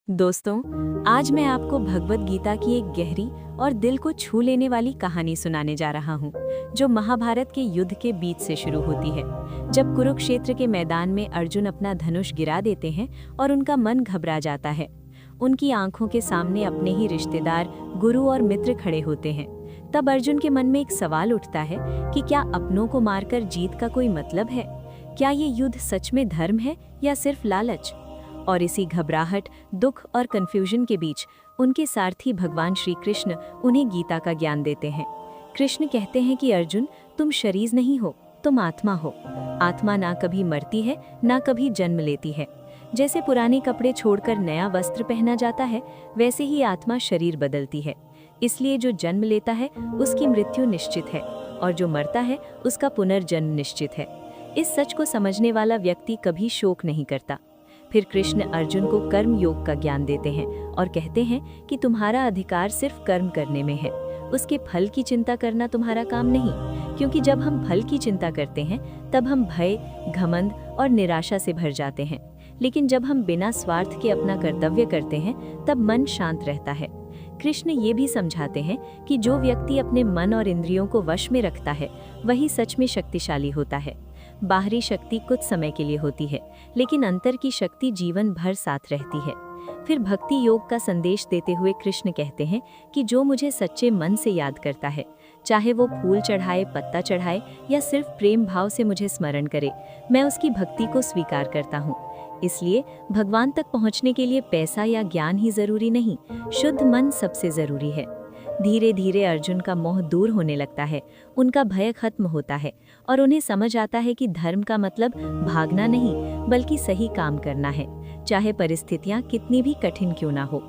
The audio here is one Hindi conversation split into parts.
दोस्तों, आज मैं आपको भगवद गीता की एक गहरी और दिल को छू लेने वाली कहानी सुनाने जा रहा हूँ, जो महाभारत के युद्ध के बीच से शुरू होती है। जब कुरुक्षेत्र के मैदान में अर्जुन अपना धनुष गिरा देते हैं और उनका मन घबरा जाता है। उनकी आंखों के सामने अपने ही रिश्तेदार, गुरु और मित्र खड़े होते हैं। तब अर्जुन के मन में एक सवाल उठता है कि क्या अपनों को मारकर जीत का कोई मतलब है? क्या ये युद्ध सच में धर्म है या सिर्फ लालच? और इसी घबराहट, दुख और कंफ्यूजन के बीच उनके सारथी भगवान श्री कृष्ण उन्हें गीता का ज्ञान देते हैं। कृष्ण कहते हैं कि अर्जुन, तुम शरीर नहीं हो, तुम आत्मा हो। आत्मा ना कभी मरती है, ना कभी जन्म लेती है। जैसे पुराने कपड़े छोड़कर नया वस्त्र पहना जाता है, वैसे ही आत्मा शरीर बदलती है। इसलिए जो जन्म लेता है उसकी मृत्यु निश्चित है, और जो मरता है उसका पुनर्जन्म निश्चित है। इस सच को समझने वाला व्यक्ति कभी शोक नहीं करता। फिर कृष्ण अर्जुन को कर्म योग का ज्ञान देते हैं और कहते हैं कि तुम्हारा अधिकार सिर्फ कर्म करने में है। उसके फल की चिंता करना तुम्हारा काम नहीं, क्योंकि जब हम फल की चिंता करते हैं तब हम भय, घमंड और निराशा से भर जाते हैं। लेकिन जब हम बिना स्वार्थ के अपना कर्तव्य करते हैं तब मन शांत रहता है। कृष्ण ये भी समझाते हैं कि जो व्यक्ति अपने मन और इंद्रियों को वश में रखता है, वही सच में शक्तिशाली होता है। बाहरी शक्ति कुछ समय के लिए होती है, लेकिन अंतर की शक्ति जीवन भर साथ रहती है। फिर भक्ति योग का संदेश देते हुए कृष्ण कहते हैं कि जो मुझे सच्चे मन से याद करता है, चाहे वो फूल चढ़ाए, पत्ता चढ़ाए या सिर्फ प्रेम भाव से मुझे स्मरण करे, मैं उसकी भक्ति को स्वीकार करता हूँ। इसलिए भगवान तक पहुँचने के लिए पैसा या ज्ञान ही जरूरी नहीं, शुद्ध मन सबसे जरूरी है। धीरे धीरे अर्जुन का मोह दूर होने लगता है, उनका भय खत्म होता है और उन्हें समझ आता है कि धर्म का मतलब भागना नहीं, बल्कि सही काम करना है, चाहे परिस्थितियां कितनी भी कठिन क्यों ना हो।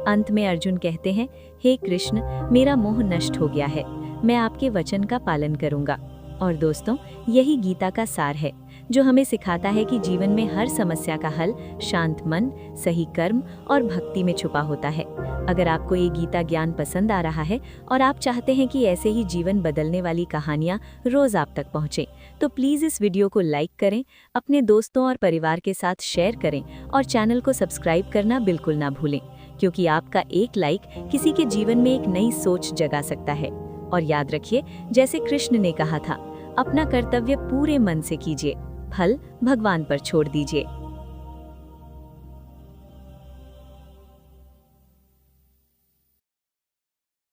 अंत में अर्जुन कहते हैं, हे कृष्ण, मेरा मोह नष्ट हो गया है, मैं आपके वचन का पालन करूंगा। और दोस्तों, यही गीता का सार है, जो हमें सिखाता है कि जीवन में हर समस्या का हल शांत मन, सही कर्म और भक्ति में छुपा होता है। अगर आपको ये गीता ज्ञान पसंद आ रहा है और आप चाहते हैं कि ऐसे ही जीवन बदलने वाली कहानियाँ रोज आप तक पहुँचे, तो प्लीज़ इस वीडियो को लाइक करें, अपने दोस्तों और परिवार के साथ शेयर करें और चैनल को सब्सक्राइब करना बिल्कुल ना भूलें, क्योंकि आपका एक लाइक किसी के जीवन में एक नई सोच जगा सकता है। और याद रखिए, जैसे कृष्ण ने कहा था, अपना कर्तव्य पूरे मन से कीजिए, फल भगवान पर छोड़ दीजिए।